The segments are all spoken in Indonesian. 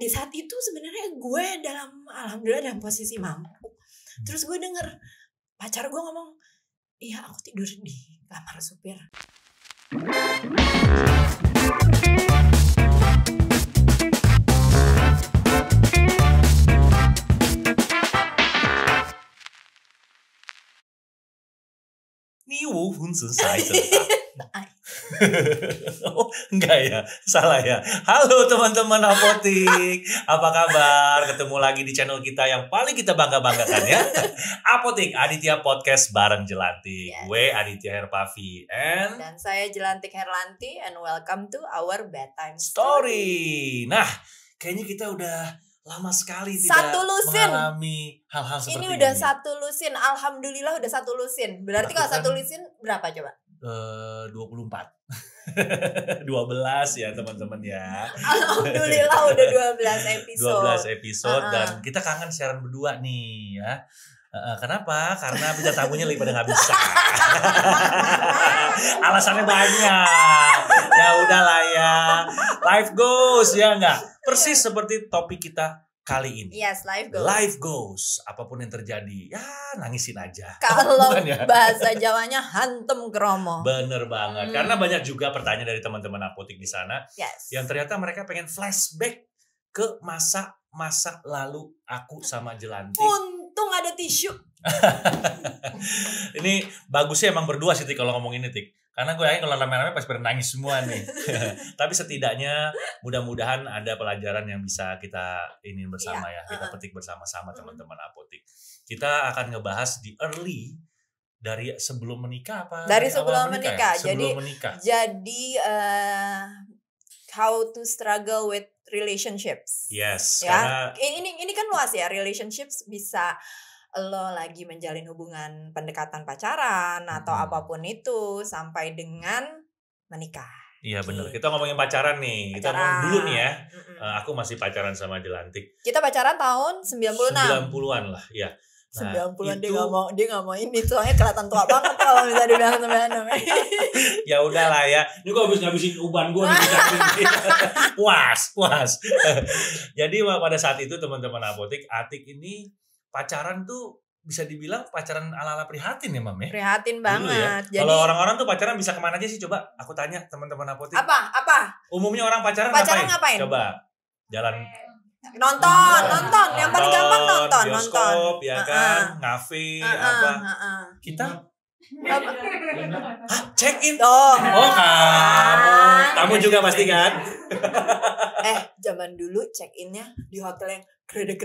di saat itu sebenarnya gue alhamdulillah dalam posisi mampu. Terus gue denger pacar gue ngomong, iya aku tidur di kamar supir. Niwu Hunsun Sai. Oh, enggak ya, salah ya. Halo teman-teman Apotik, apa kabar? Ketemu lagi di channel kita yang paling kita bangga-banggakan ya. Apotik Aditya Podcast bareng Jelantik. Yes. Gue Aditya Herpavi Dan saya Jelantik Herlanti, and welcome to our bedtime Story. Nah, kayaknya kita udah lama sekali tidak mengalami hal-hal seperti ini. Ini udah satu lusin, alhamdulillah udah satu lusin. Berarti kalau satu lusin berapa coba? 24 12 ya teman-teman ya. Alhamdulillah udah 12 episode. 12 episode dan kita kangen siaran berdua nih ya. Kenapa? Karena bintang tamunya lagi pada nggak bisa. Alasannya banyak. Ya udahlah ya. Life goes ya nggak? Persis seperti topik kita kali ini. Yes, life goes. Life goes. Apapun yang terjadi, ya nangisin aja. Kalau ya? bahasa Jawanya hantem kromo. Bener banget. Karena banyak juga pertanyaan dari teman-teman Apotik di sana. Yes. Yang ternyata mereka pengen flashback ke masa lalu aku sama Jelantik. Untung ada tisu. Ini bagusnya emang berdua sih Tik kalau ngomong ini Tik. Karena gue yakin kalau rame-rame pasti pada nangis semua nih. Tapi setidaknya mudah-mudahan ada pelajaran yang bisa kita ini bersama ya. Kita petik bersama-sama teman-teman Apotik. Kita akan ngebahas di early dari sebelum menikah apa? Dari sebelum menikah. Ya? Sebelum menikah. Jadi how to struggle with relationships. Yes. Ya. Karena ini kan luas ya, relationships bisa lo lagi menjalin hubungan pendekatan pacaran atau apapun itu sampai dengan menikah. Iya benar. Kita ngomongin pacaran nih. Kita ngomong dulu nih ya. Aku masih pacaran sama Jelantik. Kita pacaran tahun 96. 90-an lah, ya. Nah, 90-an dia nggak mau ini, soalnya kelihatan tua banget kalau misalnya dibilang 96. Ya udahlah ya. Ini gue habis ngabisin uban gue nih. Puas. Jadi pada saat itu teman-teman Apotik, Atik ini pacaran tuh bisa dibilang pacaran ala-ala prihatin ya Mam ya? Prihatin banget. Ya. Kalau orang-orang tuh pacaran bisa kemana aja sih? Coba aku tanya teman-teman Apotik. Apa? Umumnya orang pacaran ngapain? Coba jalan nonton. Yang paling gampang nonton. Bioskop ya kan, ngafe apa. Kita apa? Check in. Oh kamu juga pasti kan? Zaman dulu check innya di hotel yang gredek.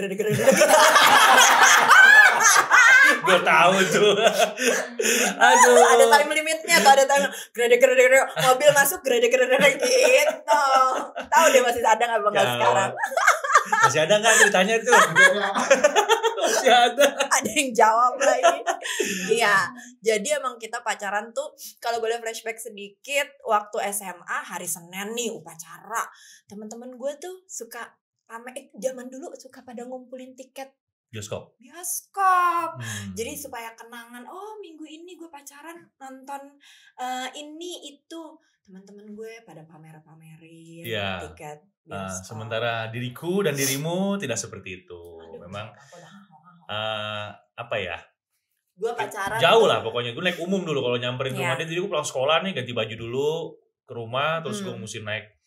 Gue tahu tuh. Aduh. Ada time limitnya tuh, ada time gredek. Mobil masuk gredek gitu. Tahu deh masih ada nggak bang sekarang? Masih ada nggak ceritanya tuh? Masih ada. Ada yang jawab lagi. Iya. Jadi emang kita pacaran tuh kalau boleh flashback sedikit waktu SMA hari Senin nih upacara. Teman-teman gue tuh suka zaman dulu suka pada ngumpulin tiket bioskop. Jadi supaya kenangan, minggu ini gue pacaran nonton ini itu. Teman-teman gue pada pamerin tiket bioskop. Sementara diriku dan dirimu tidak seperti itu. Memang apa ya? Gue pacaran jauh lah pokoknya. Gue naik umum dulu kalau nyamperin rumah dia. Jadi gue pulang sekolah nih ganti baju dulu ke rumah, terus gue mesti naik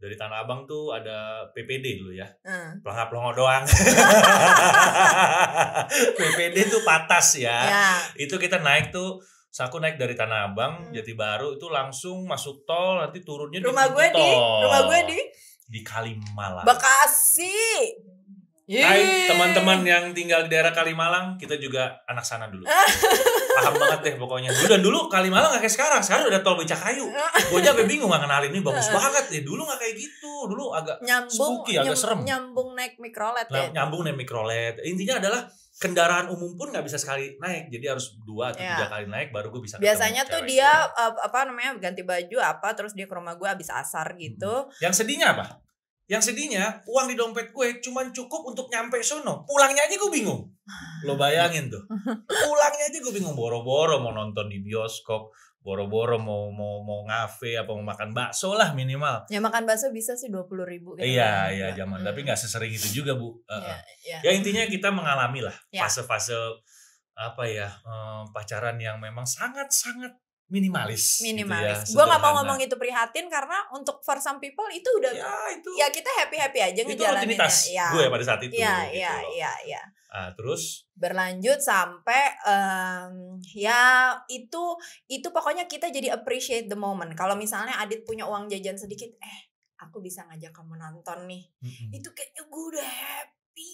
dari Tanah Abang tuh ada PPD dulu ya. Pelongo doang. PPD tuh patas ya. Itu kita naik tuh, aku naik dari Tanah Abang, Jati Baru itu langsung masuk tol, nanti turunnya rumah gue di Kalimalang. Bekasi. Hai teman-teman yang tinggal di daerah Kalimalang, kita juga anak sana dulu. Paham banget deh pokoknya. Dulu Kalimalang gak kayak sekarang. Sekarang udah tol Becakayu. Gue aja sampai bingung gak kenalin ini bagus banget ya. Dulu gak kayak gitu. Dulu agak spooky, agak serem. Nyambung naik mikrolet ya. Nyambung naik mikrolet. Intinya adalah kendaraan umum pun gak bisa sekali naik. Jadi harus 2 atau 3 kali naik baru gue bisa ketemu. Biasanya tuh dia ganti baju terus dia ke rumah gue abis asar gitu. Yang sedihnya apa? Yang sedihnya uang di dompet gue cuman cukup untuk nyampe sono. Pulangnya aja gue bingung. Lo bayangin tuh. Pulangnya aja gue bingung. Boro-boro mau nonton di bioskop, boro-boro mau ngafe apa mau makan bakso lah minimal. Ya makan bakso bisa sih 20.000 gitu. Iya zaman, tapi nggak sesering itu juga Bu. Ya intinya kita mengalami lah fase-fase apa ya pacaran yang memang sangat-sangat minimalis. Gitu ya, gue nggak mau ngomong itu prihatin karena untuk for some people itu udah ya kita happy aja ngejalaninnya. Itu rutinitas gue pada saat itu. Iya. Terus berlanjut sampai ya itu pokoknya kita jadi appreciate the moment. Kalau misalnya Adit punya uang jajan sedikit, aku bisa ngajak kamu nonton nih. Itu kayaknya gue udah happy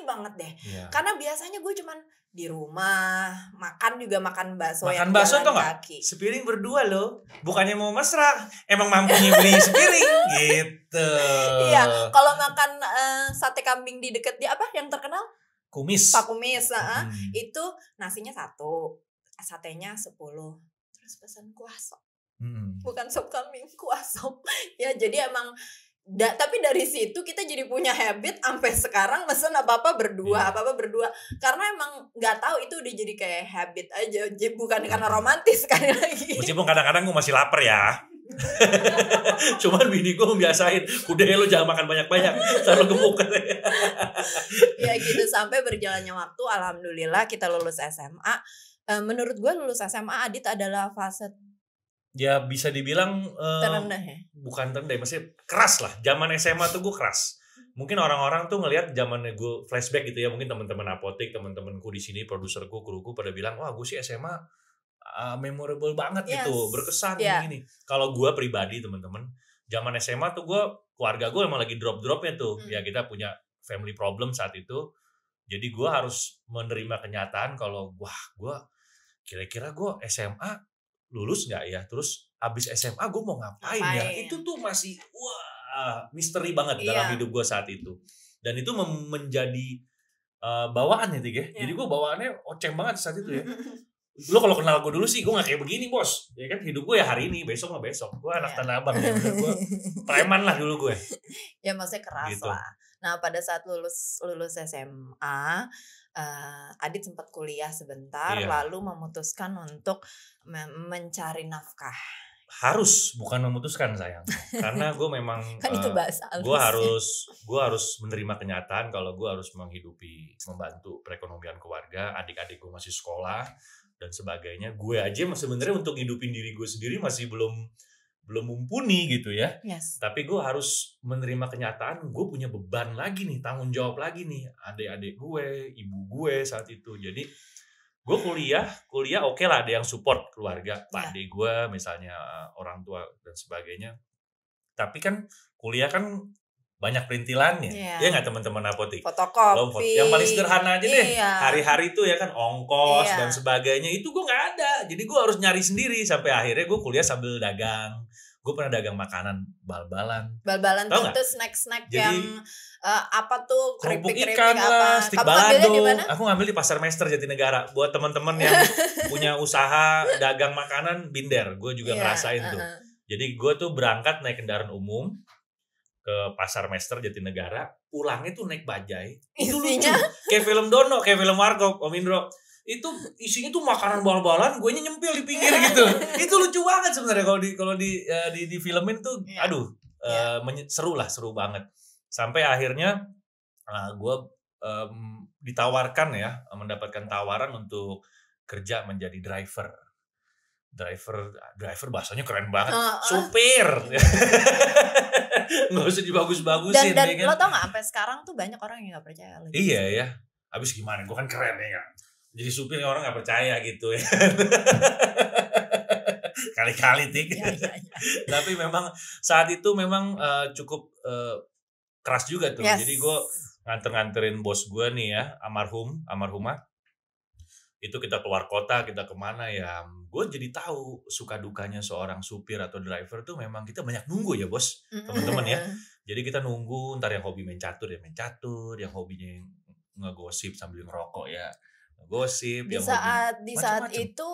banget deh. Karena biasanya gue cuman di rumah makan bakso yang jalan kaki. Sepiring berdua loh, bukannya mau mesra, emang mampunya beli sepiring gitu. Iya, kalau makan sate kambing di deket dia apa yang terkenal? Kumis. Pak Kumis, itu nasinya 1, satenya 10, terus pesan kuah sop. Bukan sop kambing, kuah sop. Ya jadi emang tapi dari situ kita jadi punya habit sampai sekarang mesen apa-apa berdua karena emang nggak tahu itu udah jadi kayak habit aja, bukan karena romantis sekali lagi. Meskipun kadang-kadang gue masih lapar ya. Cuman bini gue membiasain, udah lo jangan makan banyak-banyak, ntar lo gemuk. Ya gitu sampai berjalannya waktu, alhamdulillah kita lulus SMA. Menurut gue lulus SMA Adit adalah fase ya bisa dibilang terendah ya? Bukan terendah, maksudnya keras lah. Zaman SMA tuh gue keras. Mungkin orang-orang tuh ngelihat zamannya gue flashback gitu ya, mungkin teman-teman apotek, teman-temanku di sini, produserku, kruku pada bilang, wah gue sih SMA memorable banget gitu, berkesan gini. Kalau gue pribadi teman-teman, zaman SMA tuh gue, keluarga gue emang lagi drop-dropnya tuh. Ya kita punya family problem saat itu. Jadi gue harus menerima kenyataan kalau wah gue kira-kira gue SMA lulus nggak ya, terus abis SMA gue mau ngapain ya, itu tuh masih misteri banget dalam hidup gue saat itu, dan itu menjadi bawaan ya Tik ya. Jadi gue bawaannya oceng banget saat itu ya. Lo kalau kenal gue dulu sih gue nggak kayak begini bos, ya kan, hidup gue ya hari ini, besok mah besok. Gue anak Tanah Abang ya, gue preman lah dulu gue. Ya maksudnya keras gitu lah. Nah pada saat lulus SMA Adit sempat kuliah sebentar, lalu memutuskan untuk mencari nafkah. Harus, bukan memutuskan sayang, karena gue memang kan itu bahasa gue harus menerima kenyataan kalau gue harus membantu perekonomian keluarga, adik-adik gue masih sekolah dan sebagainya. Gue aja sebenarnya untuk hidupin diri gue sendiri masih belum mumpuni gitu ya. Tapi gue harus menerima kenyataan gue punya beban lagi nih, tanggung jawab lagi nih, adik-adik gue, ibu gue saat itu. Jadi gue kuliah oke lah, ada yang support keluarga, Pak adik gue misalnya, orang tua dan sebagainya. Tapi kan kuliah kan banyak perintilannya, ya nggak teman-teman apotek, fotokopi, yang paling sederhana aja deh, hari-hari itu ya kan, ongkos dan sebagainya itu gue nggak ada, jadi gue harus nyari sendiri sampai akhirnya gue kuliah sambil dagang. Gue pernah dagang makanan, bal-balan tuh itu snack yang apa tuh, kerupuk ikan lah, stik balado. Aku ngambil di Pasar Mester Jatinegara. Buat teman-teman yang punya usaha dagang makanan, binder, gue juga ngerasain tuh. Jadi gue tuh berangkat naik kendaraan umum ke Pasar Mester Jatinegara, pulangnya tuh naik bajai. Itu lucu, kayak film Dono, kayak film Warkop, Om Indro. Itu isinya tuh makanan bal-balan, gue nyempil di pinggir gitu. Itu lucu banget sebenarnya kalau di filmin tuh, aduh, seru banget. Sampai akhirnya gue ditawarkan ya, mendapatkan tawaran untuk kerja menjadi driver bahasanya keren banget, supir. Nggak usah dibagus-bagusin. Dan ya kan? Lo tau nggak, sampai sekarang tuh banyak orang yang nggak percaya lagi. Iya ya, abis gimana? Gue kan keren ya kan. Jadi supir orang nggak percaya gitu ya. Kali-kali Tik. Ya. Tapi memang saat itu memang cukup keras juga tuh. Jadi gue nganterin bos gue nih ya, almarhumah. Itu kita keluar kota, kita kemana ya. Gue jadi tahu suka dukanya seorang supir atau driver tuh memang kita banyak nunggu ya bos, teman-teman ya. Jadi kita nunggu, ntar yang hobi main catur, yang hobinya ngegosip sambil ngerokok ya. Gosip di saat itu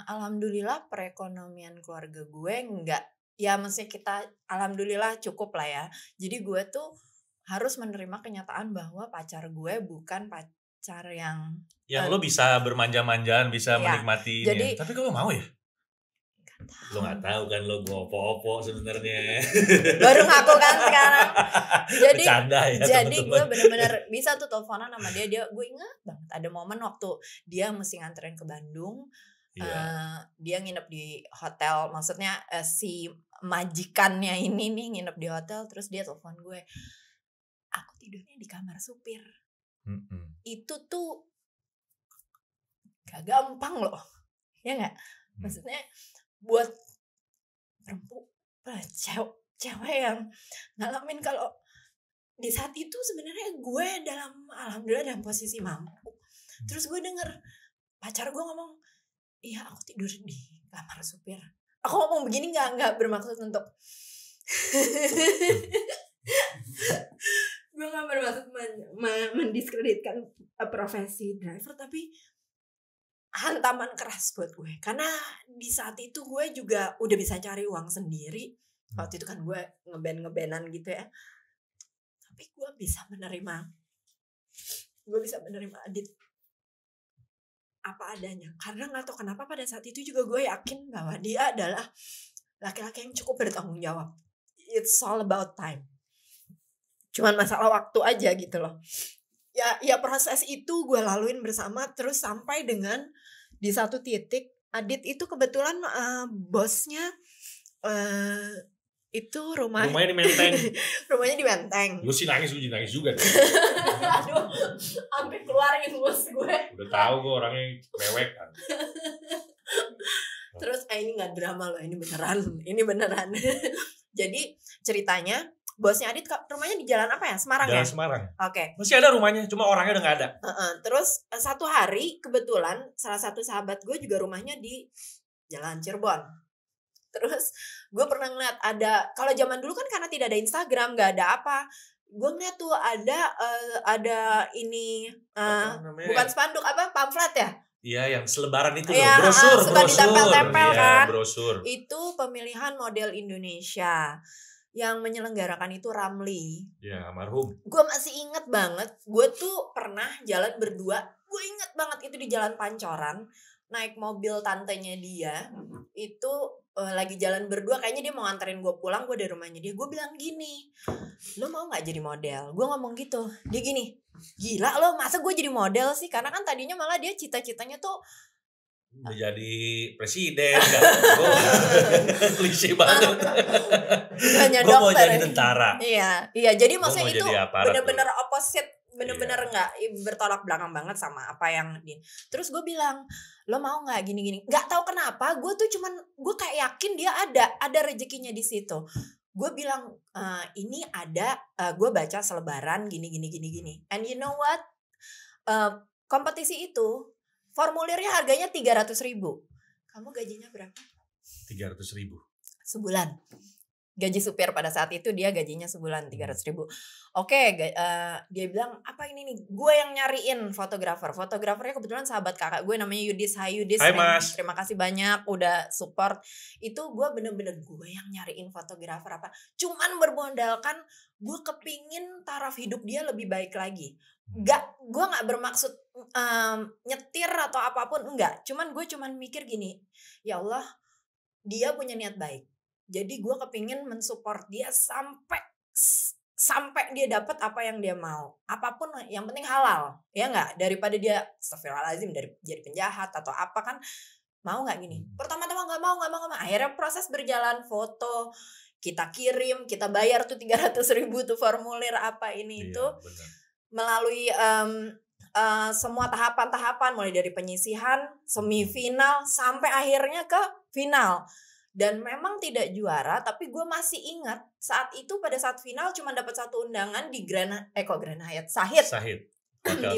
alhamdulillah perekonomian keluarga gue enggak, ya maksudnya kita alhamdulillah cukup lah ya. Jadi gue tuh harus menerima kenyataan bahwa pacar gue bukan pacar yang lo bisa bermanja-manjaan, bisa menikmati. Jadi tapi kalau mau ya Lo nggak tahu kan lo gue opo-opo sebenarnya. Baru ngaku kan sekarang. Jadi Bercanda ya jadi teman-teman. gue bener-bener bisa tuh teleponan sama dia gue ingat banget ada momen waktu dia mesti nganterin ke Bandung. Iya. Dia nginep di hotel, maksudnya si majikannya ini nih nginep di hotel, terus dia telepon gue, aku tidurnya di kamar supir. Itu tuh gak gampang loh, ya nggak? Maksudnya buat perempuan cewek yang ngalamin kalau di saat itu sebenarnya gue alhamdulillah dalam posisi mampu. Terus gue denger pacar gue ngomong, iya aku tidur di kamar supir. Aku ngomong begini nggak bermaksud untuk gue nggak bermaksud mendiskreditkan profesi driver, tapi hantaman keras buat gue karena di saat itu gue juga udah bisa cari uang sendiri. Waktu itu kan gue ngeband-ngebandan gitu ya, tapi gue bisa menerima Adit apa adanya karena nggak tahu kenapa pada saat itu juga gue yakin bahwa dia adalah laki-laki yang cukup bertanggung jawab. It's all about time, cuman masalah waktu aja gitu loh. Ya proses itu gue laluin bersama terus sampai dengan di satu titik Adit itu kebetulan bosnya itu rumahnya di Menteng. Rumahnya di Menteng. Lu sih nangis juga deh. Aduh, sampai keluarin bos gue. Udah tahu gue orangnya mewek kan. Terus ini nggak drama loh, ini beneran. Jadi ceritanya bosnya Adit rumahnya di jalan apa ya? Semarang ya? Jalan Semarang. Oke. Masih ada rumahnya, cuma orangnya udah nggak ada. Terus satu hari kebetulan salah satu sahabat gue juga rumahnya di Jalan Cirebon. Terus gue pernah ngeliat ada, kalau zaman dulu kan karena tidak ada Instagram, nggak ada apa, gue ngeliat tuh ada ini bukan spanduk apa pamflet ya? Iya, yang selebaran itu ya, loh, brosur. Suka ditempel-tempel kan? Brosur. Itu pemilihan model Indonesia yang menyelenggarakan itu Ramli. Ya, almarhum. Gue masih inget banget, gue tuh pernah jalan berdua, gue inget banget itu di Jalan Pancoran, naik mobil tantenya dia, itu lagi jalan berdua, kayaknya dia mau nganterin gue pulang, gue dari rumahnya dia, gue bilang gini, lo mau gak jadi model? Gue ngomong gitu, dia gini, gila lo masa gue jadi model sih? Karena kan tadinya malah dia cita-citanya tuh menjadi presiden kan. Klise banget. Gue mau jadi tentara. Iya jadi maksudnya itu bener-bener opposite, bener-bener nggak bertolak belakang banget sama apa yang terus gue bilang, lo mau nggak gini-gini? Nggak tahu kenapa gue tuh gue kayak yakin dia ada rezekinya di situ. Gue bilang ini ada, gue baca selebaran gini. And you know what? Kompetisi itu formulirnya harganya 300.000. Kamu gajinya berapa? 300.000 sebulan. Gaji supir pada saat itu dia gajinya sebulan 300.000. Oke, dia bilang apa ini nih? Gue yang nyariin fotografernya kebetulan sahabat kakak gue namanya Yudis. Hai Yudis. Hai Mas. Terima kasih banyak udah support. Itu gue bener-bener gue yang nyariin fotografer apa. Cuman bermodalkan gue kepingin taraf hidup dia lebih baik lagi. Gue nggak bermaksud nyetir atau apapun, enggak. Gue cuman mikir gini, ya Allah, dia punya niat baik. Jadi gue kepingin mensupport dia sampai dia dapat apa yang dia mau. Apapun yang penting halal, ya nggak? Daripada dia astagfirullahaladzim jadi penjahat atau apa kan, mau nggak gini? Pertama-tama nggak mau. Akhirnya proses berjalan, foto kita kirim, kita bayar tuh 300.000 tuh formulir apa ini itu. Melalui semua tahapan-tahapan mulai dari penyisihan, semifinal sampai akhirnya ke final. Dan memang tidak juara, tapi gue masih ingat saat itu pada saat final cuma dapat satu undangan di Sahid di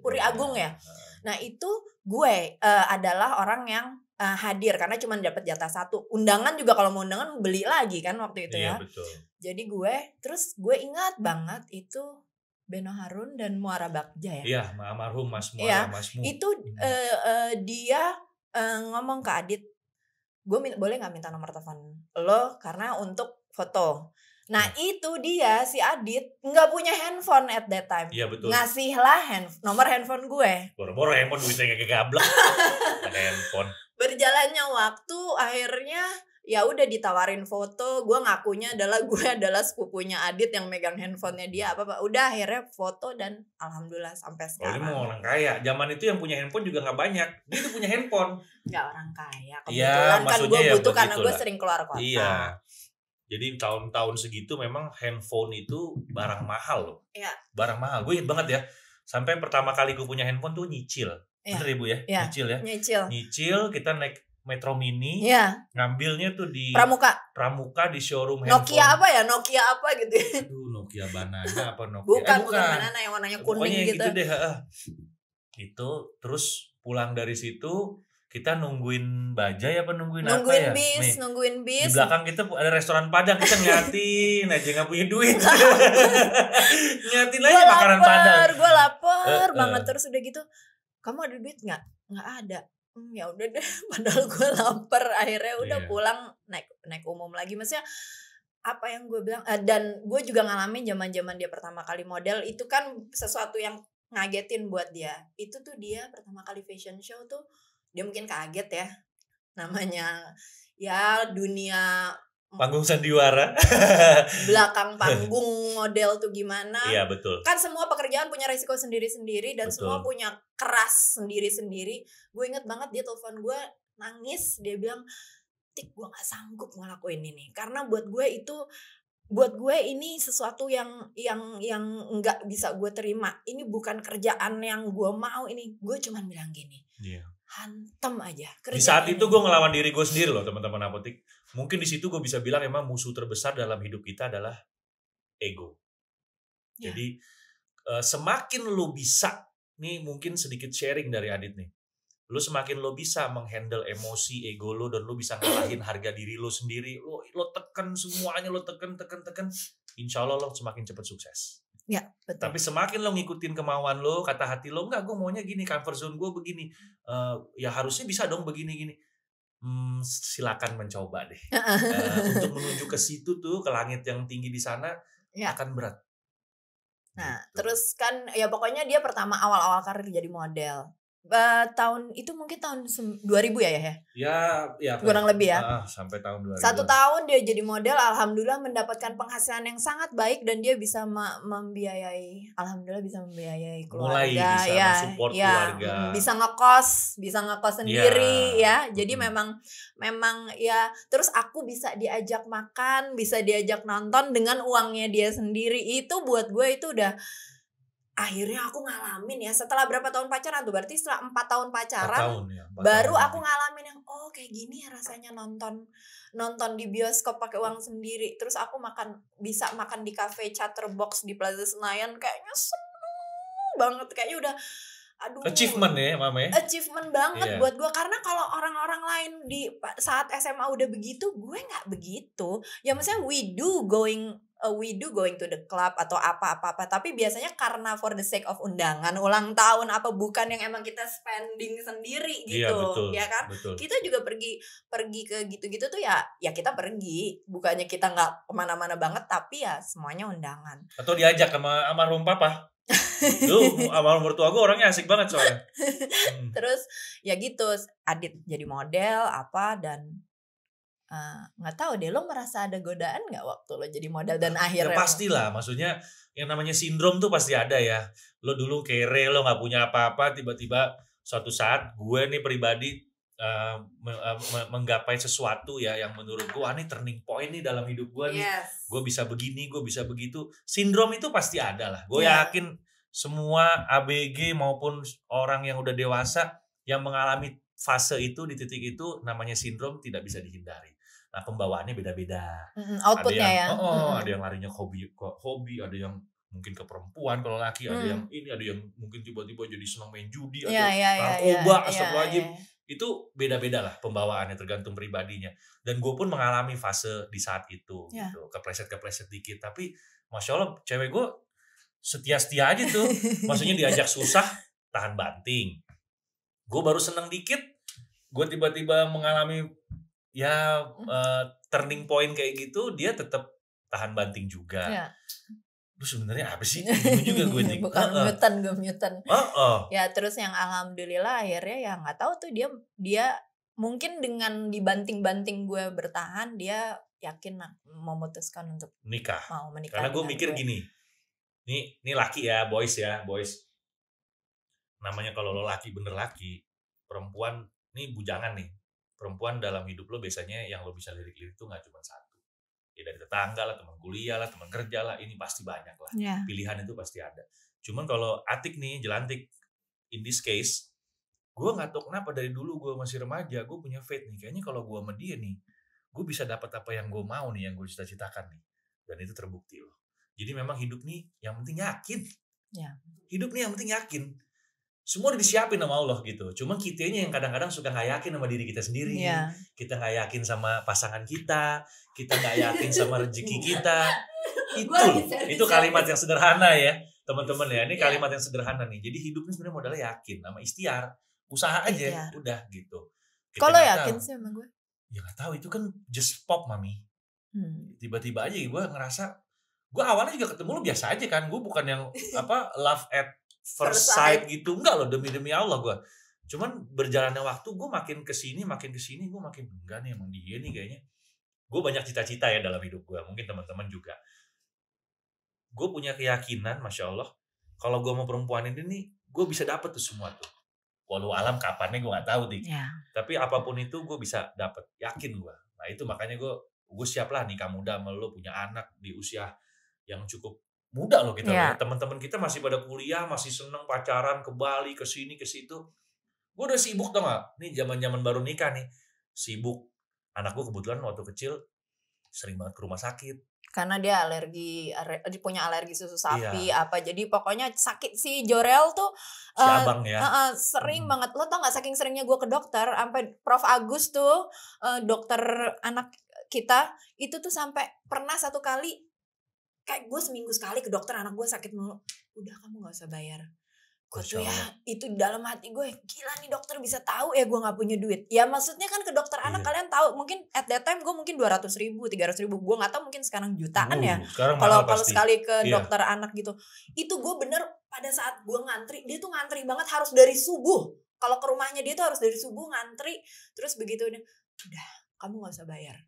Puri Agung ya. Nah itu gue adalah orang yang hadir karena cuma dapat jatah satu. Undangan juga kalau mau undangan beli lagi kan waktu itu ya. Betul. Jadi gue ingat banget itu Beno Harun dan Muara Bagja ya. Iya, almarhum Mas Muara, Masmu. Itu dia ngomong ke Adit, gue boleh gak minta nomor telepon lo karena untuk foto. Nah itu dia si Adit gak punya handphone at that time. Iya betul. Ngasihlah nomor handphone gue. Boro-boro handphone duitnya kayak gablek. Handphone. berjalannya waktu akhirnya ya udah ditawarin foto, gue ngakunya adalah gue adalah sepupunya Adit yang megang handphonenya dia apa udah akhirnya foto dan alhamdulillah sampai Oh, ini sekarang. mau orang kaya. Zaman itu yang punya handphone juga nggak banyak. Dia tuh punya handphone. Nggak orang kaya, Iya, kebetulan kan gue maksudnya ya butuh karena gue begitulah. sering keluar kota. Iya. Jadi tahun-tahun segitu memang handphone itu barang mahal loh. Iya. Barang mahal. Gue inget banget ya. Sampai pertama kali gue punya handphone tuh nyicil. Iya. Bener ya Bu ya? Iya. Nyicil ya. Nyicil kita naik Metro Mini. Iya. Ngambilnya tuh di Pramuka di showroom handphone. Nokia apa gitu ya. Aduh, Nokia Banana apa Nokia? Bukan Banana yang warnanya kuning pokoknya gitu. Gitu deh, Itu terus pulang dari situ kita nungguin bajai apa nungguin apa ya? Nungguin bis. Di belakang kita ada restoran Padang, kita ngeliatin aja nggak punya duit. Ngeliatin aja makanan Padang. Gue lapar banget terus udah gitu. Kamu ada duit nggak? Nggak ada. Ya udah deh, padahal gue lapar akhirnya udah pulang naik umum lagi. Maksudnya apa yang gue bilang dan gue juga ngalamin zaman dia pertama kali model itu kan sesuatu yang ngagetin buat dia. Itu tuh dia pertama kali fashion show tuh dia mungkin kaget ya, namanya ya dunia panggung sandiwara. Belakang panggung model tuh gimana. Iya betul. Kan semua pekerjaan punya resiko sendiri-sendiri dan semua punya keras sendiri-sendiri. Gue inget banget dia telepon gue nangis, dia bilang, "Tik, gue gak sanggup ngelakuin ini karena buat gue ini sesuatu yang nggak bisa gue terima. Ini bukan kerjaan yang gue mau, ini gue cuman bilang gini, hantem aja." Di saat itu gue ngelawan diri gue sendiri loh teman-teman Apotik. Mungkin di situ gue bisa bilang emang musuh terbesar dalam hidup kita adalah ego. Jadi semakin lo bisa, nih mungkin sedikit sharing dari Adit nih. Lo semakin lo bisa menghandle emosi ego lo dan lo bisa ngalahin harga diri lo sendiri. Lo tekan semuanya, lo tekan. Insya Allah lo semakin cepat sukses. Ya, betul. Tapi semakin lo ngikutin kemauan lo, kata hati lo, enggak gue maunya gini, comfort zone gue begini. Ya harusnya bisa dong begini-gini. Silakan mencoba deh. Untuk menuju ke situ tuh, ke langit yang tinggi di sana akan berat. Nah, terus kan ya pokoknya dia pertama awal-awal karir jadi model. Tahun itu mungkin tahun 2000 ya? Ya kurang lebih ya. Sampai tahun 2000. 1 tahun dia jadi model, alhamdulillah mendapatkan penghasilan yang sangat baik dan dia bisa membiayai, alhamdulillah bisa membiayai keluarga. Mulai bisa mensupport keluarga. Bisa ngekos sendiri ya. Jadi memang ya, terus aku bisa diajak makan, bisa diajak nonton dengan uangnya dia sendiri. Itu buat gue itu udah akhirnya aku ngalamin ya setelah berapa tahun pacaran tuh, berarti setelah 4 tahun pacaran 4 baru tahun aku ngalamin yang kayak gini ya rasanya nonton di bioskop pakai uang sendiri. Terus aku bisa makan di cafe Chatterbox di Plaza Senayan, kayaknya seneng banget, kayaknya udah achievement ya Mama ya. Achievement banget buat gue, karena kalau orang-orang lain di saat SMA udah begitu, gue nggak begitu. Ya maksudnya we do going to the club atau apa-apa, tapi biasanya karena for the sake of undangan, ulang tahun apa bukan yang emang kita spending sendiri gitu. Iya, betul, ya kan? Betul. Kita juga pergi ke gitu-gitu tuh ya kita pergi, bukannya kita nggak kemana-mana banget, tapi ya semuanya undangan. Atau diajak sama almarhum papa. Lu almarhum mertua gue orangnya asik banget soalnya. Terus ya gitu, Adit jadi model apa dan nggak tahu deh, lo merasa ada godaan nggak waktu lo jadi model dan akhirnya? Ya pastilah, maksudnya yang namanya sindrom tuh pasti ada ya. Lo dulu kere, lo nggak punya apa-apa, tiba-tiba suatu saat gue nih pribadi menggapai sesuatu ya yang menurut gue ini turning point nih dalam hidup gue nih. Gue bisa begini, gue bisa begitu. Sindrom itu pasti ada lah. Gue yakin semua ABG maupun orang yang udah dewasa yang mengalami fase itu di titik itu namanya sindrom tidak bisa dihindari. Nah, pembawaannya beda-beda. Outputnya ada yang larinya hobi, ada yang mungkin ke perempuan kalau laki, ada yang ini, ada yang mungkin tiba-tiba jadi senang main judi atau narkoba, astagfirullahaladzim. Itu beda-beda lah pembawaannya, tergantung pribadinya. Dan gue pun mengalami fase di saat itu, gitu, kepleset dikit. Tapi Masya Allah, cewek gue setia-setia aja tuh. Maksudnya diajak susah, tahan banting. Gue baru senang dikit, gue tiba-tiba mengalami turning point kayak gitu, dia tetap tahan banting juga. Terus sebenarnya apa sih? Itu juga gue nih. Bukan mutan. Ya terus yang alhamdulillah akhirnya ya nggak tahu tuh dia mungkin dengan dibanting-banting gue bertahan, dia yakin memutuskan untuk nikah. mau menikah. Karena gue mikir gini, ini laki ya, boys. Namanya kalau lo laki bener laki, perempuan nih bujangan nih. Perempuan dalam hidup lo biasanya yang lo bisa lirik-lirik tuh nggak cuma satu. Ya dari tetangga lah, teman kuliah lah, teman kerja lah, ini pasti banyak lah. Pilihan itu pasti ada. Cuman kalau Atik nih, Jelantik, in this case, gue nggak tahu kenapa dari dulu gue masih remaja, gue punya faith nih. Kayaknya kalau gue sama dia nih, gue bisa dapat apa yang gue mau nih, yang gue cita-citakan nih. Dan itu terbukti loh. Jadi memang hidup nih yang penting yakin. Ya. Hidup nih yang penting yakin. Semua udah disiapin sama Allah gitu. Cuma kitanya yang kadang-kadang suka nggak yakin sama diri kita sendiri. Ya. Kita nggak yakin sama pasangan kita nggak yakin sama rezeki kita. Itu kalimat yang sederhana ya, teman-teman ya. Ini kalimat yang sederhana nih. Jadi hidupnya sebenarnya modalnya yakin sama ikhtiar. Usaha aja, udah gitu. Kalau yakin sih sama gue? Ya nggak tahu, itu kan just pop mami. Tiba-tiba aja gue ngerasa, gue awalnya juga ketemu lu biasa aja kan. Gue bukan yang love at first sight gitu, enggak loh, demi Allah gue. Cuman berjalannya waktu gue makin kesini gue makin enggak nih, emang dia nih kayaknya. Gue banyak cita-cita ya dalam hidup gue, mungkin teman-teman juga. Gue punya keyakinan, masya Allah, kalau gue mau perempuan ini nih, gue bisa dapet tuh semua tuh. Walau alam kapannya gue nggak tahu nih. Tapi apapun itu gue bisa dapet, yakin gue. Nah itu makanya gue siap lah nikah muda sama lo, punya anak di usia yang cukup muda loh kita. Teman-teman kita masih pada kuliah, masih seneng pacaran ke Bali, ke sini, ke situ. Gue udah sibuk tau gak? Nih zaman-zaman baru nikah nih, sibuk. Anak gue kebetulan waktu kecil sering banget ke rumah sakit. Karena dia punya alergi susu sapi apa. Jadi pokoknya sakit si Jorel tuh si abang ya. Sering banget. Lo tau gak saking seringnya gue ke dokter, sampai Prof Agus tuh dokter anak kita itu tuh sampai pernah satu kali kayak gue seminggu sekali ke dokter, anak gue sakit mulu. Udah, kamu gak usah bayar. Gue tuh ya, itu dalam hati gue, gila nih dokter bisa tahu ya gue gak punya duit. Ya maksudnya kan ke dokter anak kalian tahu, mungkin at that time gue mungkin 200.000, 300.000, gue gak tahu mungkin sekarang jutaan ya. Kalau sekali ke dokter anak gitu. Itu gue bener pada saat gue ngantri, dia tuh ngantri banget, harus dari subuh. Kalau ke rumahnya dia tuh harus dari subuh ngantri. Terus begitu udah kamu gak usah bayar.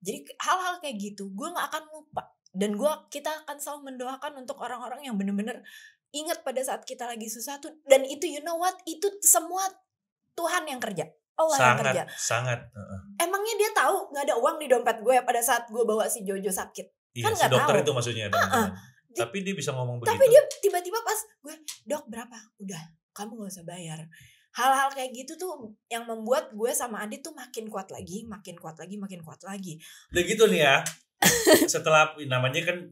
Jadi hal-hal kayak gitu gue gak akan lupa. Dan kita akan selalu mendoakan untuk orang-orang yang bener-bener ingat pada saat kita lagi susah tuh. Dan itu you know what, itu semua Tuhan yang kerja, Allah yang kerja. Sangat. Emangnya dia tahu gak ada uang di dompet gue pada saat gue bawa si Jojo sakit? Iya, kan si dokter tahu. Itu maksudnya teman-teman. Tapi dia bisa ngomong begitu. Tapi dia tiba-tiba pas gue, dok berapa? Udah, kamu gak usah bayar. Hal-hal kayak gitu tuh yang membuat gue sama Adit tuh makin kuat lagi. Udah gitu nih ya. Setelah namanya kan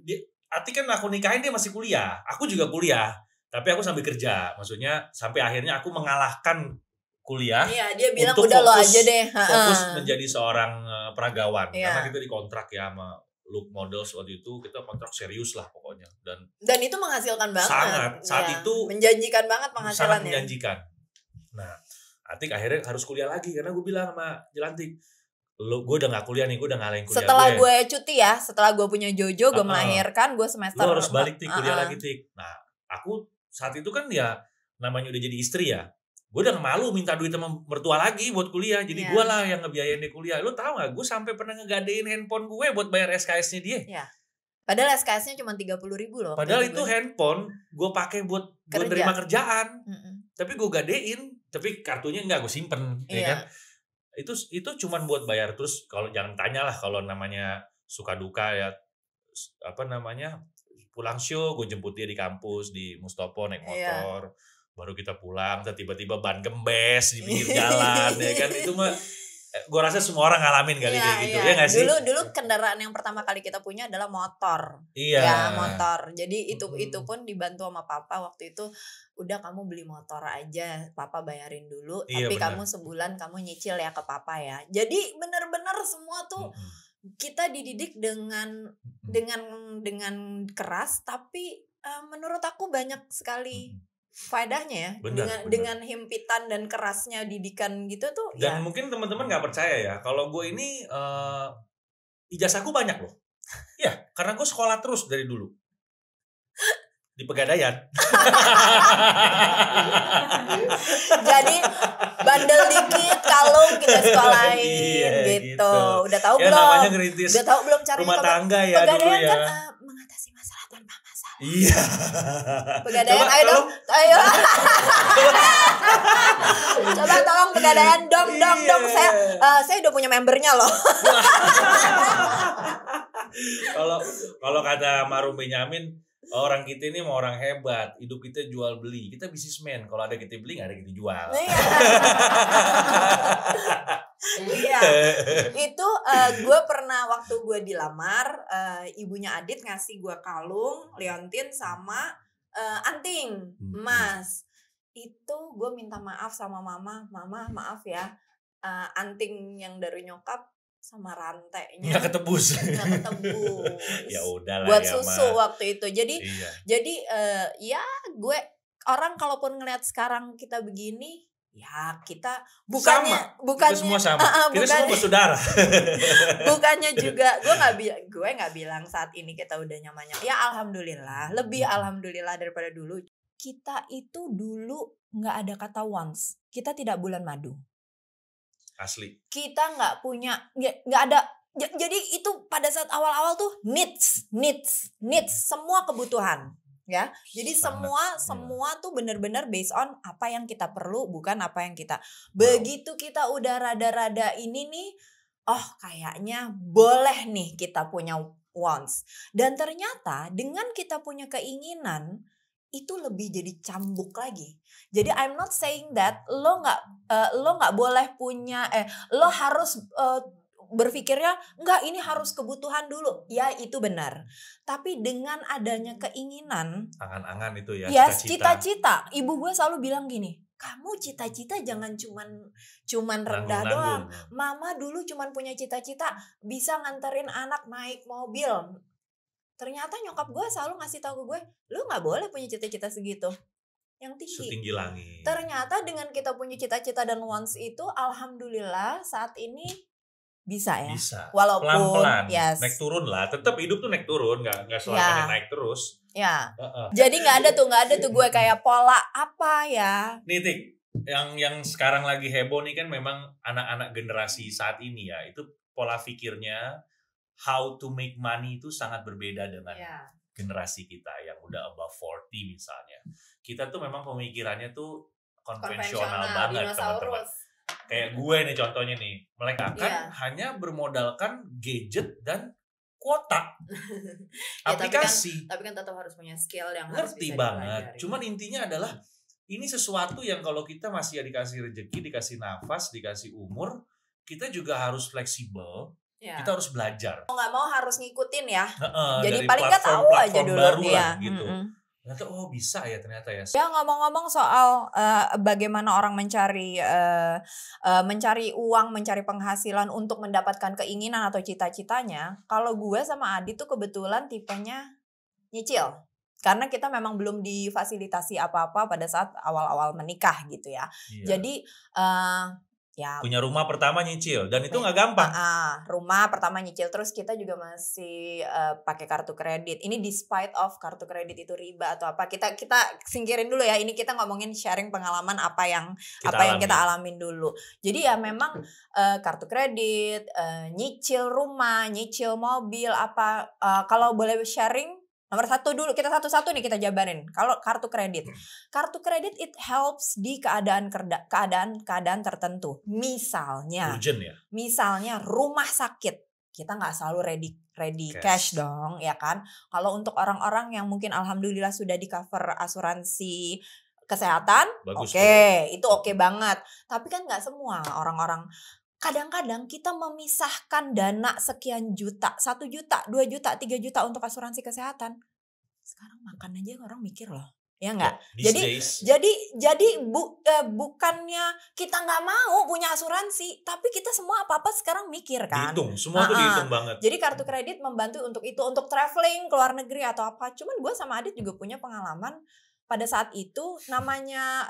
Ati kan aku nikahin dia masih kuliah, aku juga kuliah, tapi aku sambil kerja, maksudnya sampai akhirnya aku mengalahkan kuliah. Iya, dia bilang udah lo aja deh. Fokus menjadi seorang peragawan, karena kita dikontrak ya sama Look Models waktu itu, kita kontrak serius lah pokoknya, dan itu menghasilkan banget. Sangat, saat itu menjanjikan banget penghasilannya. Sangat menjanjikan. Nah, Atik akhirnya harus kuliah lagi karena gue bilang sama Jelantik, gue udah gak kuliah nih, gue udah ngalahin kuliah. Setelah gue cuti ya, setelah gue punya Jojo, gue melahirkan, gue semester. Lo harus balik Tik, kuliah lagi Tik. Nah, aku saat itu kan ya namanya udah jadi istri ya, gue udah malu minta duit sama mertua lagi buat kuliah. Jadi gue lah yang ngebiayain dia kuliah. Lo tau gak, gue sampai pernah ngegadein handphone gue buat bayar SKS-nya dia. Iya. Padahal SKS-nya cuma 30.000 loh. Padahal itu handphone gue pakai buat menerima kerjaan. Tapi gue gadein, tapi kartunya enggak, gue simpen, ya kan. Itu cuman buat bayar. Terus kalau jangan tanya lah kalau namanya suka duka ya, apa namanya, pulang show gue jemput dia di kampus di Mustopo naik motor, baru kita pulang, tiba-tiba ban gembes di pinggir jalan. Ya kan, itu mah gue rasa semua orang ngalamin kali kayak gitu. Ya nggak sih? Dulu kendaraan yang pertama kali kita punya adalah motor. Ya motor. Jadi itu pun dibantu sama papa waktu itu. Udah, kamu beli motor aja, papa bayarin dulu. Tapi kamu sebulan kamu nyicil ya ke papa ya. Jadi benar-benar semua tuh kita dididik dengan keras. Tapi menurut aku banyak sekali faedahnya ya. Benar. Dengan himpitan dan kerasnya didikan gitu tuh. Dan mungkin teman-teman nggak percaya ya, kalau gue ini ijazahku banyak loh. Ya, karena gue sekolah terus dari dulu di Pegadaian. bandel dikit, kalung kita sekolahin Iya, gitu. Udah tahu Ya belum? namanya ngerintis Udah tahu belum caranya rumah tangga ya dulu Pegadaian ya. kan mengatasi masalah tanpa masalah. Iya. Pegadaian, Coba ayo dong, ayo. tolong. Coba tolong Pegadaian, dong. Iya. Saya udah punya membernya loh. Kalau kata Marum Benyamin, orang kita ini mau orang hebat, hidup kita jual beli, kita bisnismen. Kalau ada kita beli, nggak ada kita jual. Iya. Itu gue pernah waktu gue dilamar, ibunya Adit ngasih gue kalung, liontin sama anting emas. Itu gue minta maaf sama mama maaf ya, anting yang dari nyokap sama rantainya Nggak ketebus. Ya udahlah buat ya, susu Ma. waktu itu. Jadi ya gue orang kalaupun ngelihat sekarang kita begini, ya kita bukannya kita semua sama. Kita semua bersaudara. Bukannya juga gue nggak bilang saat ini kita udah nyaman. Ya alhamdulillah, lebih alhamdulillah daripada dulu. Kita itu dulu nggak ada kata once. Kita tidak bulan madu. Asli. Kita nggak punya, nggak ada. Jadi itu pada saat awal-awal tuh needs, semua kebutuhan, ya. Jadi semua tuh benar-benar based on apa yang kita perlu, bukan apa yang kita. Begitu kita udah rada-rada ini nih, oh kayaknya boleh nih kita punya wants. Dan ternyata dengan kita punya keinginan itu lebih jadi cambuk lagi. Jadi I'm not saying that lo nggak boleh punya lo harus berpikirnya enggak ini harus kebutuhan dulu. Ya itu benar. Tapi dengan adanya keinginan, angan-angan itu ya, yes, cita-cita. Ibu gue selalu bilang gini, kamu cita-cita jangan cuman rendah doang. Mama dulu cuman punya cita-cita bisa nganterin anak naik mobil. Ternyata nyokap gue selalu ngasih tahu ke gue, lu nggak boleh punya cita-cita segitu, yang tinggi. Setinggi langit. Ternyata dengan kita punya cita-cita dan wants itu, alhamdulillah saat ini bisa ya. Bisa. Walaupun pelan-pelan, yes. naik turun lah. Tetap hidup tuh naik turun, nggak selamanya naik terus. Ya. Jadi nggak ada tuh gue kayak pola apa ya. Nih Tik, yang sekarang lagi heboh nih kan memang anak-anak generasi saat ini ya, itu pola pikirnya how to make money itu sangat berbeda dengan generasi kita yang udah above 40 misalnya. Kita tuh memang pemikirannya tuh konvensional banget, teman-teman. Kayak gue nih contohnya nih, mereka kan hanya bermodalkan gadget dan kuota aplikasi. Tapi kan tetap harus punya skill yang ngerti harus bisa banget. dipelajari. Cuman intinya adalah ini sesuatu yang kalau kita masih dikasih rezeki, dikasih nafas, dikasih umur, kita juga harus fleksibel. Kita harus belajar. Mau nggak mau harus ngikutin ya. Jadi dari paling nggak tahu aja dulu baru ya. lah, gitu. Ternyata bisa ya ternyata ya. Ya ngomong-ngomong soal bagaimana orang mencari uang, mencari penghasilan untuk mendapatkan keinginan atau cita-citanya. Kalau gue sama Adi tuh kebetulan tipenya nyicil. Karena kita memang belum difasilitasi apa-apa pada saat awal-awal menikah gitu ya. Jadi ya punya rumah pertama nyicil dan itu nggak gampang. Rumah pertama nyicil, terus kita juga masih pakai kartu kredit. Ini despite of kartu kredit itu riba atau apa, kita singkirin dulu ya. Ini kita ngomongin sharing pengalaman apa yang kita alamin dulu. Jadi ya memang kartu kredit, nyicil rumah, nyicil mobil apa. Kalau boleh sharing, nomor satu dulu, kita satu-satu nih kita jabarin. Kalau kartu kredit it helps di keadaan tertentu. Misalnya, urgent ya. Misalnya rumah sakit, kita nggak selalu ready cash dong, ya kan? Kalau untuk orang-orang yang mungkin alhamdulillah sudah di cover asuransi kesehatan, itu oke banget. Tapi kan nggak semua orang-orang. Kadang-kadang kita memisahkan dana sekian juta, 1 juta, 2 juta, 3 juta untuk asuransi kesehatan. Sekarang makan aja orang mikir loh, ya nggak? Jadi bukannya kita nggak mau punya asuransi, tapi kita semua apa-apa sekarang mikir kan. Dihitung, semua tuh dihitung banget. Jadi kartu kredit membantu untuk itu, untuk traveling ke luar negeri atau apa. Cuman gue sama Adit juga punya pengalaman pada saat itu, namanya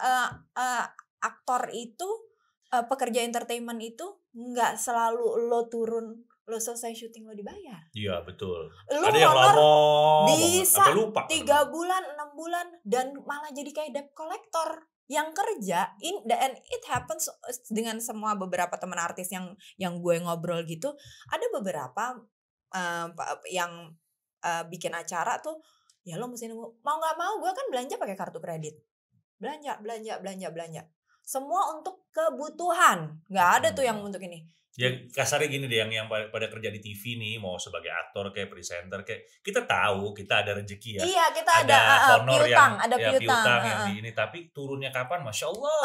aktor itu, pekerja entertainment itu nggak selalu lo turun lo selesai syuting lo dibayar. Iya betul. Lo Ada yang honor lama bisa banget, lupa 3 bulan, 6 bulan, dan malah jadi kayak debt collector yang kerja and it happens dengan semua beberapa teman artis yang gue ngobrol gitu. Ada beberapa yang bikin acara tuh, ya lo mesti nunggu, mau nggak mau gue kan belanja pakai kartu kredit, belanja semua untuk kebutuhan, nggak ada tuh yang untuk ini. Ya kasarnya gini deh, yang pada kerja di TV nih, mau sebagai aktor kayak presenter kayak, kita tahu kita ada rezeki ya. Iya, kita ada honor piutang, yang ada piutang yang di ini, tapi turunnya kapan, masya Allah.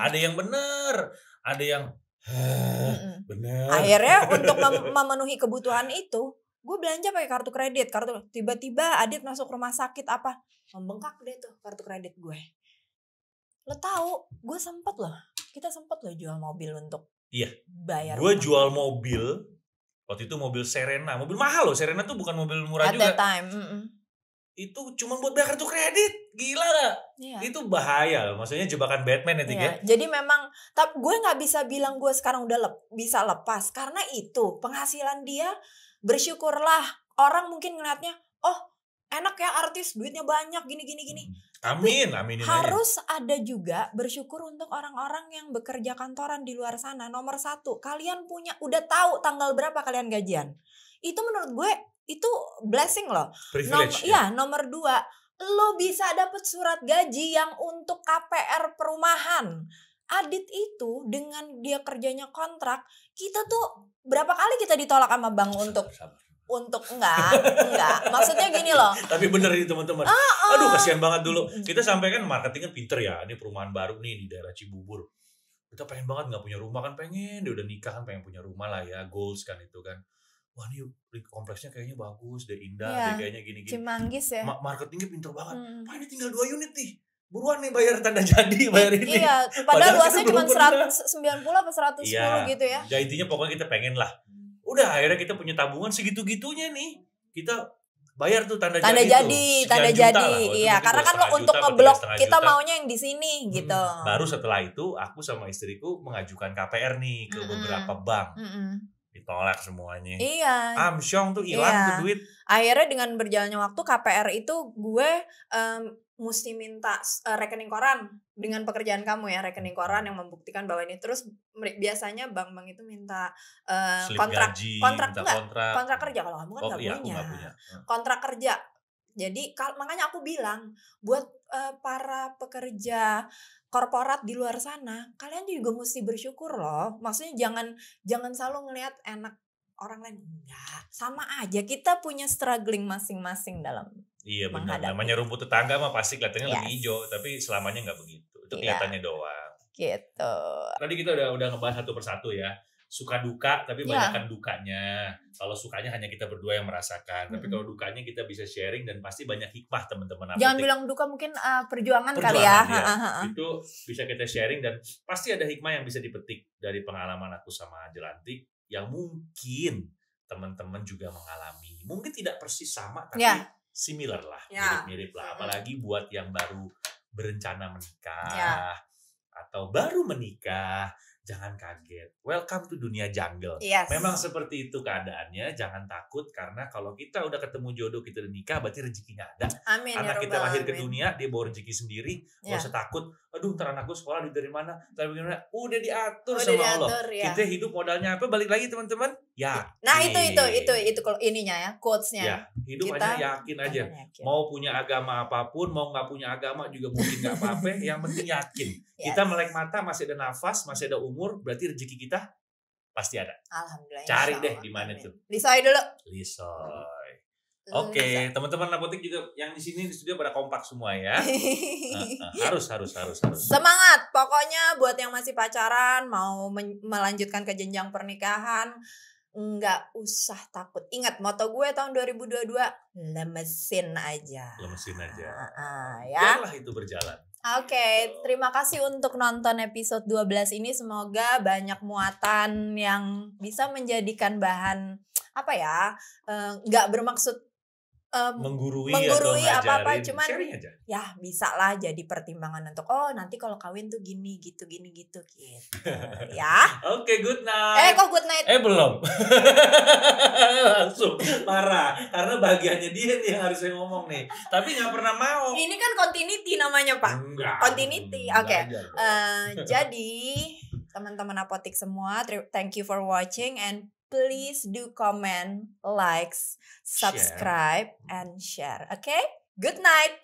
Ada yang bener, ada yang bener. Akhirnya untuk memenuhi kebutuhan itu, gue belanja pakai kartu kredit. Tiba-tiba Adit masuk rumah sakit apa, membengkak deh tuh kartu kredit gue. Lo tahu, kita sempet loh jual mobil untuk bayar. Gue jual mobil waktu itu, mobil Serena, mobil mahal loh. Serena tuh bukan mobil murah juga. At that time. Itu cuma buat bayar kartu kredit, gila gak? Yeah. Itu bahaya, maksudnya jebakan Batman ya, ya. Jadi memang, tapi gue nggak bisa bilang gue sekarang udah bisa lepas, karena itu penghasilan dia. Bersyukurlah, orang mungkin ngeliatnya, oh enak ya artis, duitnya banyak, gini. Aminin harus aja. Ada juga bersyukur untuk orang-orang yang bekerja kantoran di luar sana. Nomor 1, kalian udah tahu tanggal berapa kalian gajian. Itu menurut gue itu blessing loh. Privilege. Nomor 2, lo bisa dapet surat gaji yang untuk KPR perumahan. Adit itu dengan dia kerjanya kontrak, kita tuh berapa kali kita ditolak sama bank untuk enggak. Maksudnya gini loh. Tapi bener nih teman-teman. Aduh kasihan banget dulu. Kita sampai kan marketing kan pinter ya. Ini perumahan baru nih di daerah Cibubur. Kita pengen banget nggak punya rumah kan, pengen. Dia udah nikah kan, pengen punya rumah lah ya. Goals kan itu kan. Wah ini kompleksnya kayaknya bagus, deh indah, deh kayaknya gini-gini. Cimanggis ya. Marketingnya pinter banget. Wah ini tinggal 2 unit nih. Buruan nih bayar tanda jadi, bayar ini. Iya, padahal luasnya cuma 190 atau 110 gitu ya. Ya intinya pokoknya kita pengen lah. Udah akhirnya kita punya tabungan segitu-gitunya nih. Kita bayar tuh tanda jadi. Iya, karena kan lo untuk ngeblok kita maunya yang di sini gitu. Baru setelah itu aku sama istriku mengajukan KPR nih ke beberapa bank. Ditolak semuanya. Iya. Amsyong tuh hilang tuh duit. Akhirnya dengan berjalannya waktu KPR itu gue mesti minta rekening koran dengan pekerjaan kamu ya, rekening koran yang membuktikan bahwa ini. Terus biasanya bank-bank itu minta kontrak kerja. Kalau kamu kan nggak punya kontrak kerja. Jadi makanya aku bilang buat para pekerja korporat di luar sana, kalian juga mesti bersyukur loh. Maksudnya jangan selalu ngelihat enak orang lain. Enggak, sama aja kita punya struggling masing-masing dalam. Iya benar. Namanya rumput tetangga mah pasti kelihatannya lebih hijau, tapi selamanya nggak begitu. Itu kelihatannya doang. Gitu. Tadi kita udah ngebahas satu persatu ya. Suka duka, tapi banyakkan dukanya. Kalau sukanya hanya kita berdua yang merasakan. Tapi kalau dukanya kita bisa sharing dan pasti banyak hikmah teman-teman. Jangan bilang duka, mungkin perjuangan kali ya. Itu bisa kita sharing dan pasti ada hikmah yang bisa dipetik dari pengalaman aku sama Jelantik yang mungkin teman-teman juga mengalami. Mungkin tidak persis sama, tapi similar lah, mirip-mirip lah. Apalagi buat yang baru berencana menikah atau baru menikah, jangan kaget. Welcome to dunia jungle. Yes. Memang seperti itu keadaannya. Jangan takut, karena kalau kita udah ketemu jodoh, kita udah nikah, berarti rezekinya ada. Amin. Anak kita lahir ke dunia, dia bawa rezeki sendiri. Gak usah takut. Aduh, ntar anakku sekolah dari mana? Tapi gimana? Udah diatur sama Allah. Ya. Kita hidup modalnya apa? Balik lagi teman-teman. Ya. Nah itu kalau ininya ya, quotes-nya. Ya, hidup kita hanya yakin aja. Mau punya agama apapun, mau nggak punya agama juga mungkin nggak apa-apa. Yang penting yakin. Kita melek mata, masih ada nafas, masih ada umur, berarti rezeki kita pasti ada. Alhamdulillah. Cari deh di mana tuh. Lisoy dulu. Lisoy. Oke, teman-teman Apotik juga yang di sini di studio pada kompak semua ya. Harus. Semangat. Pokoknya buat yang masih pacaran, mau melanjutkan ke jenjang pernikahan, nggak usah takut. Ingat moto gue tahun 2022, lemesin aja. Ya. Biarlah itu berjalan. Oke, terima kasih untuk nonton episode 12 ini. Semoga banyak muatan yang bisa menjadikan bahan nggak bermaksud menggurui menggurui atau apa-apa, ngajarin, cuman sharing aja. ya bisa lah jadi pertimbangan untuk nanti kalau kawin tuh gini gitu ya. Oke, good night. Kok good night? Belum. Langsung marah karena bagiannya dia nih yang harusnya ngomong nih, tapi nggak pernah mau. Ini kan continuity namanya, Pak. Enggak. Continuity. Oke. Belajar. Jadi teman-teman apotik semua, thank you for watching and please do comment, likes, subscribe, and share. Okay? Good night.